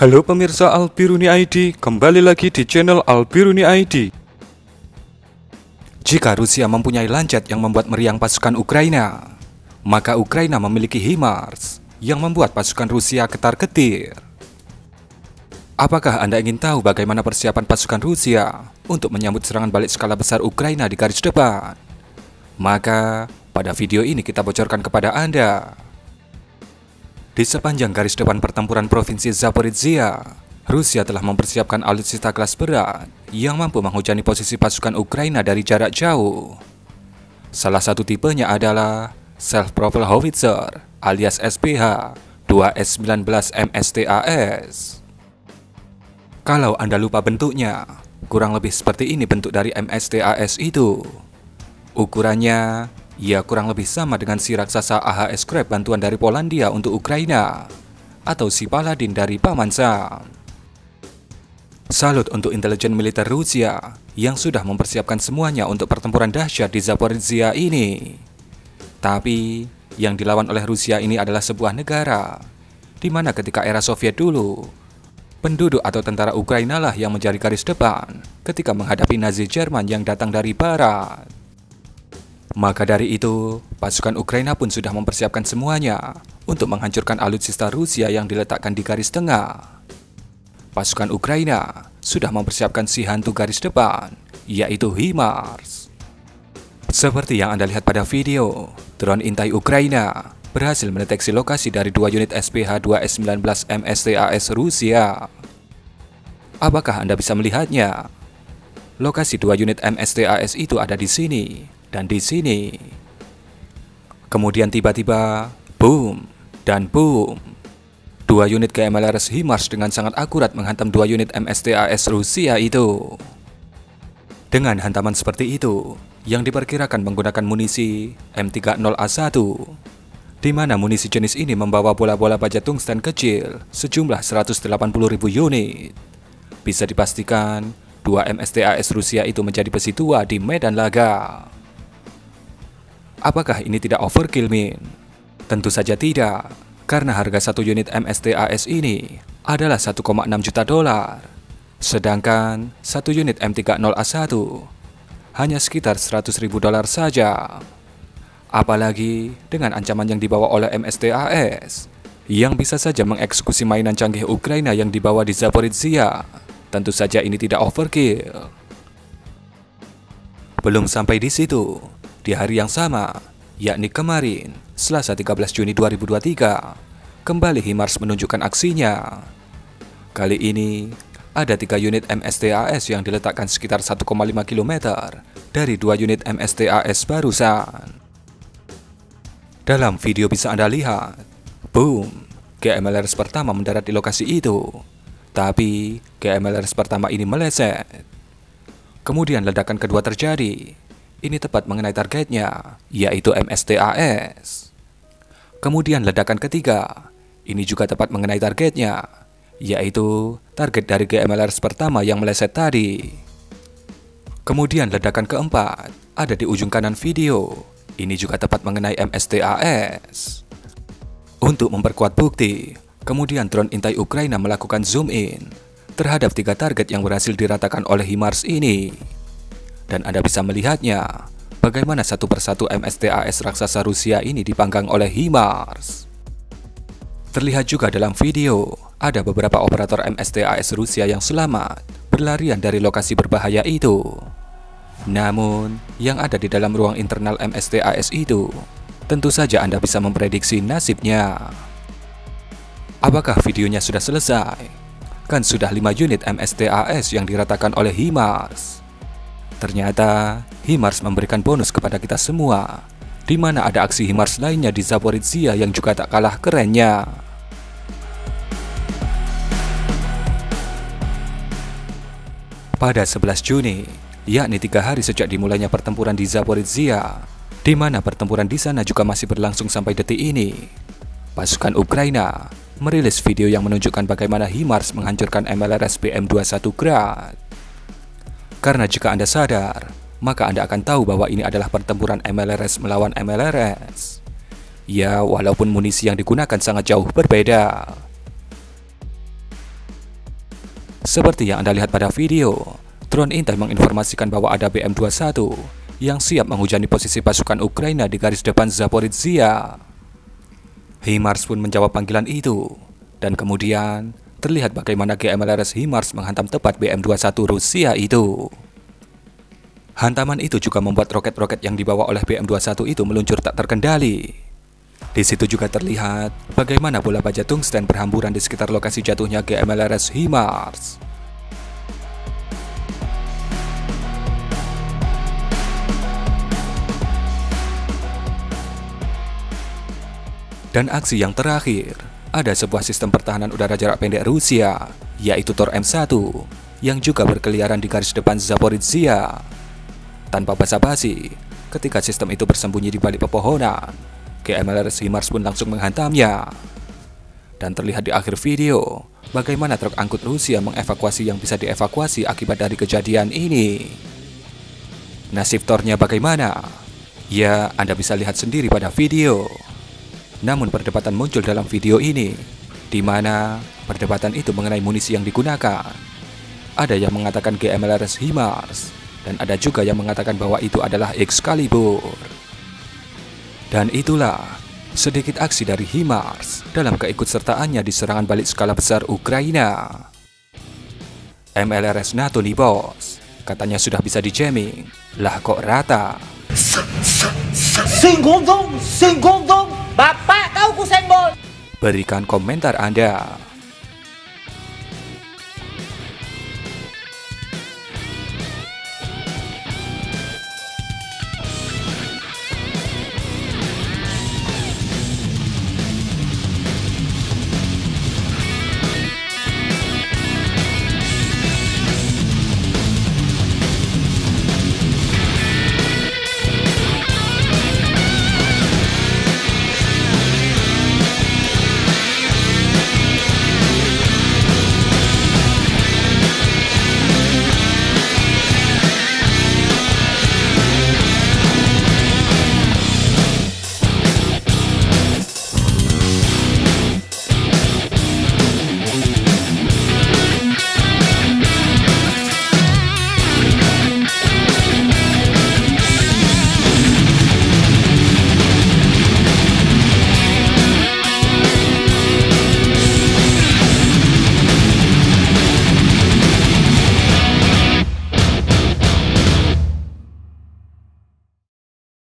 Halo pemirsa Albiruni ID, kembali lagi di channel Albiruni ID. Jika Rusia mempunyai Lancet yang membuat meriang pasukan Ukraina, maka Ukraina memiliki HIMARS yang membuat pasukan Rusia ketar-ketir. Apakah Anda ingin tahu bagaimana persiapan pasukan Rusia untuk menyambut serangan balik skala besar Ukraina di garis depan? Maka, pada video ini kita bocorkan kepada Anda. Di sepanjang garis depan pertempuran provinsi Zaporizhia, Rusia telah mempersiapkan alutsista kelas berat yang mampu menghujani posisi pasukan Ukraina dari jarak jauh. Salah satu tipenya adalah Self-Propelled Howitzer alias SPH 2S19 MSTAS. Kalau Anda lupa bentuknya, kurang lebih seperti ini bentuk dari MSTAS itu. Ukurannya kurang lebih sama dengan si raksasa AHS Crab bantuan dari Polandia untuk Ukraina, atau si Paladin dari Paman Sam. Salut untuk intelijen militer Rusia yang sudah mempersiapkan semuanya untuk pertempuran dahsyat di Zaporizhia ini. Tapi, yang dilawan oleh Rusia ini adalah sebuah negara, di mana ketika era Soviet dulu, penduduk atau tentara Ukraina lah yang menjadi garis depan ketika menghadapi Nazi Jerman yang datang dari barat. Maka dari itu, pasukan Ukraina pun sudah mempersiapkan semuanya untuk menghancurkan alutsista Rusia yang diletakkan di garis tengah. Pasukan Ukraina sudah mempersiapkan si hantu garis depan, yaitu HIMARS. Seperti yang Anda lihat pada video, drone intai Ukraina berhasil mendeteksi lokasi dari 2 unit SPH 2S19 MSTAS Rusia. Apakah Anda bisa melihatnya? Lokasi 2 unit MSTAS itu ada di sini dan di sini. Kemudian tiba-tiba, boom dan boom. 2 unit GMLRS HIMARS dengan sangat akurat menghantam 2 unit MSTAS Rusia itu. Dengan hantaman seperti itu, yang diperkirakan menggunakan munisi M30A1, di mana munisi jenis ini membawa bola-bola baja tungsten kecil sejumlah 180.000 unit. Bisa dipastikan, 2 MSTAS Rusia itu menjadi besi tua di medan laga. Apakah ini tidak overkill, Min? Tentu saja tidak, karena harga 1 unit MSTAS ini adalah 1,6 juta dolar. Sedangkan 1 unit M30A1 hanya sekitar 100.000 dolar saja. Apalagi dengan ancaman yang dibawa oleh MSTAS, yang bisa saja mengeksekusi mainan canggih Ukraina yang dibawa di Zaporizhia. Tentu saja ini tidak overkill. Belum sampai di situ. Di hari yang sama, yakni kemarin, Selasa 13 Juni 2023, kembali HIMARS menunjukkan aksinya. Kali ini, ada 3 unit MSTAS yang diletakkan sekitar 1,5 km dari 2 unit MSTAS barusan. Dalam video bisa Anda lihat, boom, GMLRS pertama mendarat di lokasi itu. Tapi, GMLRS pertama ini meleset. Kemudian ledakan kedua terjadi. Ini tepat mengenai targetnya, yaitu MSTAS. Kemudian ledakan ketiga, ini juga tepat mengenai targetnya, yaitu target dari GMLRS pertama yang meleset tadi. Kemudian ledakan keempat, ada di ujung kanan video, ini juga tepat mengenai MSTAS. Untuk memperkuat bukti, kemudian drone intai Ukraina melakukan zoom in terhadap 3 target yang berhasil diratakan oleh HIMARS ini. Dan Anda bisa melihatnya, bagaimana satu persatu MSTAS raksasa Rusia ini dipanggang oleh HIMARS. Terlihat juga dalam video, ada beberapa operator MSTAS Rusia yang selamat berlarian dari lokasi berbahaya itu. Namun, yang ada di dalam ruang internal MSTAS itu, tentu saja Anda bisa memprediksi nasibnya. Apakah videonya sudah selesai? Kan sudah 5 unit MSTAS yang diratakan oleh HIMARS. Ternyata, HIMARS memberikan bonus kepada kita semua, di mana ada aksi HIMARS lainnya di Zaporizhia yang juga tak kalah kerennya. Pada 11 Juni, yakni 3 hari sejak dimulainya pertempuran di Zaporizhia, di mana pertempuran di sana juga masih berlangsung sampai detik ini, pasukan Ukraina merilis video yang menunjukkan bagaimana HIMARS menghancurkan MLRS BM21 Grad. Karena jika Anda sadar, maka Anda akan tahu bahwa ini adalah pertempuran MLRS melawan MLRS. Ya, walaupun munisi yang digunakan sangat jauh berbeda. Seperti yang Anda lihat pada video, drone intai menginformasikan bahwa ada BM-21 yang siap menghujani posisi pasukan Ukraina di garis depan Zaporizhia. HIMARS pun menjawab panggilan itu, dan kemudian terlihat bagaimana GMLRS HIMARS menghantam tepat BM-21 Rusia itu. Hantaman itu juga membuat roket-roket yang dibawa oleh BM-21 itu meluncur tak terkendali. Di situ juga terlihat bagaimana bola baja tungsten berhamburan di sekitar lokasi jatuhnya GMLRS HIMARS. Dan aksi yang terakhir, ada sebuah sistem pertahanan udara jarak pendek Rusia, yaitu Tor M1, yang juga berkeliaran di garis depan Zaporizhia. Tanpa basa-basi, ketika sistem itu bersembunyi di balik pepohonan, GMLRS HIMARS pun langsung menghantamnya. Dan terlihat di akhir video, bagaimana truk angkut Rusia mengevakuasi yang bisa dievakuasi akibat dari kejadian ini. Nasib Tornya bagaimana? Ya, Anda bisa lihat sendiri pada video. Namun perdebatan muncul dalam video ini, di mana perdebatan itu mengenai munisi yang digunakan. Ada yang mengatakan GMLRS HIMARS, dan ada juga yang mengatakan bahwa itu adalah Excalibur. Dan itulah sedikit aksi dari HIMARS dalam keikutsertaannya di serangan balik skala besar Ukraina. MLRS NATO nih bos, katanya sudah bisa di-jamming, lah kok rata. Singgung dong, Bapak tahu ku senggol. Berikan komentar Anda.